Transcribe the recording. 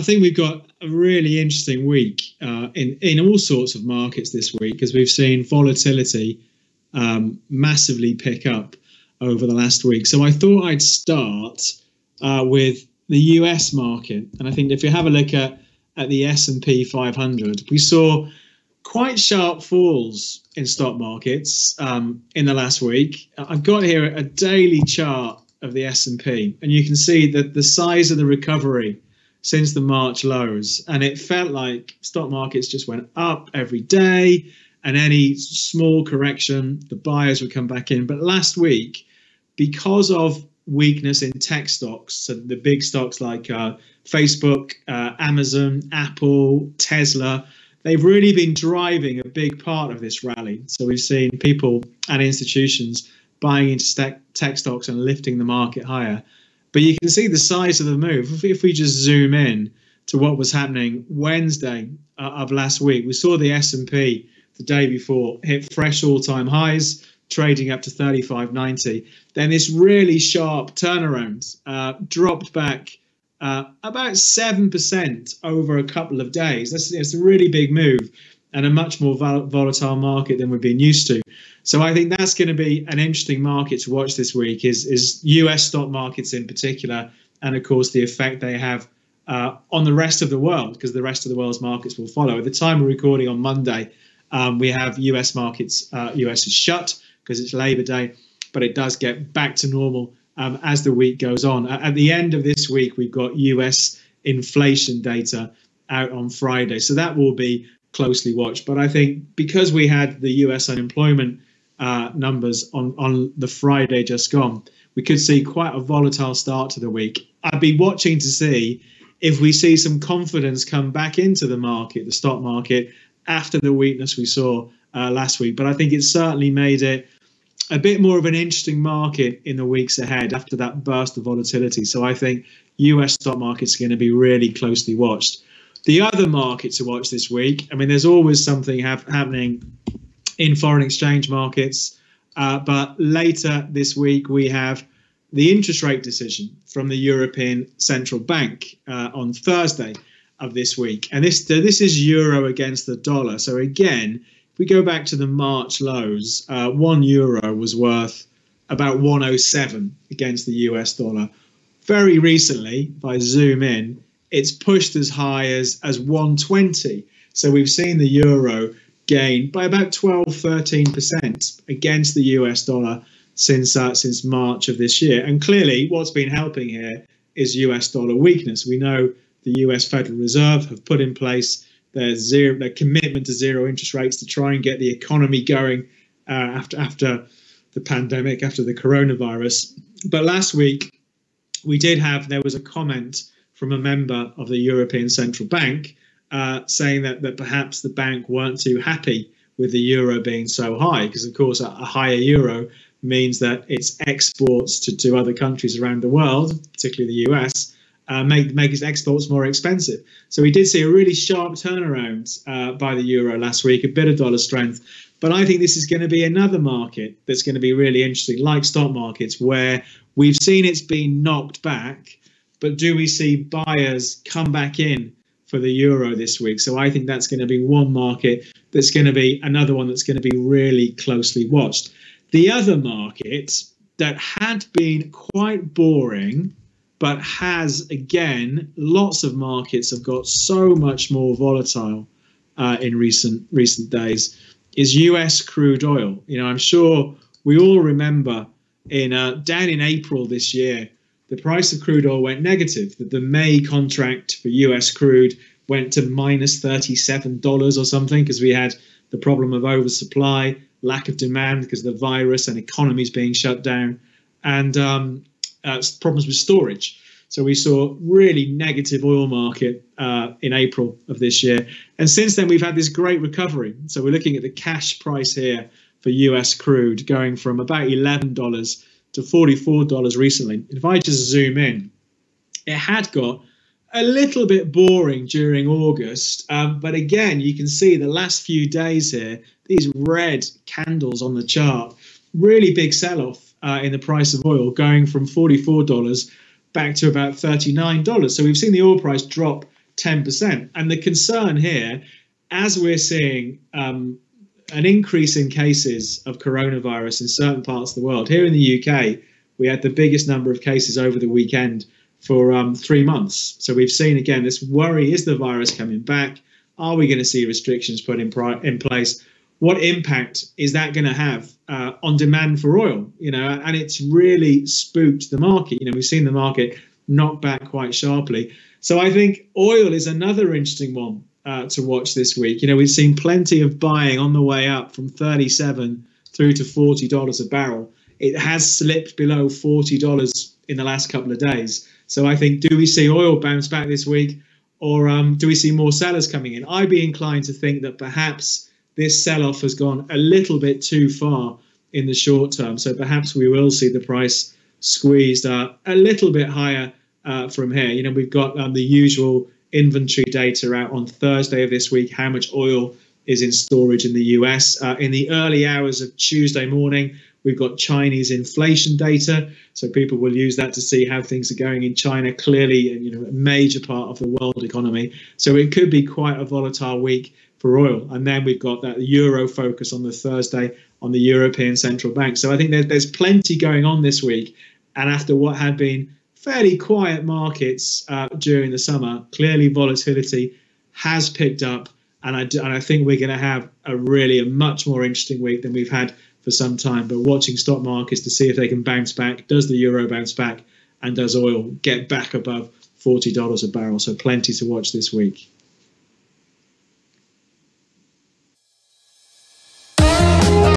I think we've got a really interesting week in all sorts of markets this week, because we've seen volatility massively pick up over the last week. So I thought I'd start with the US market. And I think if you have a look at the S&P 500, we saw quite sharp falls in stock markets in the last week. I've got here a daily chart of the S&P, and you can see that the size of the recovery since the March lows, and it felt like stock markets just went up every day, and any small correction, the buyers would come back in. But last week, because of weakness in tech stocks, so the big stocks like Facebook, Amazon, Apple, Tesla, they've really been driving a big part of this rally. So we've seen people and institutions buying into tech stocks and lifting the market higher. But you can see the size of the move. If we just zoom in to what was happening Wednesday of last week, we saw the S&P the day before hit fresh all-time highs, trading up to 35.90. Then this really sharp turnaround dropped back about 7% over a couple of days. It's a really big move and a much more volatile market than we've been used to. So I think that's going to be an interesting market to watch this week, is US stock markets in particular, and of course the effect they have on the rest of the world, because the rest of the world's markets will follow. At the time we're recording on Monday, we have US markets, US is shut because it's Labor Day, but it does get back to normal as the week goes on. At the end of this week, we've got US inflation data out on Friday, so that will be closely watched. But I think because we had the US unemployment numbers on the Friday just gone, we could see quite a volatile start to the week. I'd be watching to see if we see some confidence come back into the market, the stock market, after the weakness we saw last week. But I think it certainly made it a bit more of an interesting market in the weeks ahead after that burst of volatility. So I think US stock markets are going to be really closely watched. The other market to watch this week, I mean, there's always something happening in foreign exchange markets, but later this week we have the interest rate decision from the European Central Bank on Thursday of this week. And this is euro against the dollar. So again, if we go back to the March lows, 1 euro was worth about 107 against the US dollar. Very recently, if I zoom in, it's pushed as high as 120. So we've seen the euro gain by about 12-13% against the US dollar since March of this year. And clearly what's been helping here is US dollar weakness. We know the US Federal Reserve have put in place their commitment to zero interest rates to try and get the economy going after the pandemic, after the coronavirus. But last week there was a comment from a member of the European Central Bank saying that perhaps the bank weren't too happy with the euro being so high, because of course a higher euro means that its exports to other countries around the world, particularly the US, make its exports more expensive. So we did see a really sharp turnaround by the euro last week, a bit of dollar strength. But I think this is going to be another market that's going to be really interesting, like stock markets, where we've seen it's been knocked back, but do we see buyers come back in for the euro this week? So I think that's going to be one market that's going to be another one that's going to be really closely watched. The other market that had been quite boring, but has, again, lots of markets have got so much more volatile in recent days, is US crude oil. You know, I'm sure we all remember down in April this year, the price of crude oil went negative. That the May contract for US crude went to minus $37 or something, because we had the problem of oversupply, lack of demand because of the virus and economies being shut down, and problems with storage. So we saw really negative oil market in April of this year. And since then, we've had this great recovery. So we're looking at the cash price here for US crude going from about $11 to $44 recently. And if I just zoom in, it had got a little bit boring during August. But again, you can see the last few days here, these red candles on the chart, really big sell-off in the price of oil, going from $44 back to about $39. So we've seen the oil price drop 10%. And the concern here, as we're seeing an increase in cases of coronavirus in certain parts of the world, here in the UK, we had the biggest number of cases over the weekend for 3 months. So we've seen, again, this worry, is the virus coming back? Are we going to see restrictions put in place? What impact is that going to have on demand for oil? And it's really spooked the market. We've seen the market knock back quite sharply. So I think oil is another interesting one to watch this week. We've seen plenty of buying on the way up from $37 through to $40 a barrel. It has slipped below $40 in the last couple of days. So I think, do we see oil bounce back this week, or do we see more sellers coming in? I'd be inclined to think that perhaps this sell-off has gone a little bit too far in the short term. So perhaps we will see the price squeezed a little bit higher from here. We've got the usual inventory data out on Thursday of this week, how much oil is in storage in the US. In the early hours of Tuesday morning, we've got Chinese inflation data. So people will use that to see how things are going in China, clearly a major part of the world economy. So it could be quite a volatile week for oil. And then we've got that Euro focus on the Thursday on the European Central Bank. So I think there's plenty going on this week. And after what had been fairly quiet markets during the summer, clearly volatility has picked up. And I think we're going to have a much more interesting week than we've had for some time. But watching stock markets to see if they can bounce back. Does the euro bounce back? And does oil get back above $40 a barrel? So plenty to watch this week.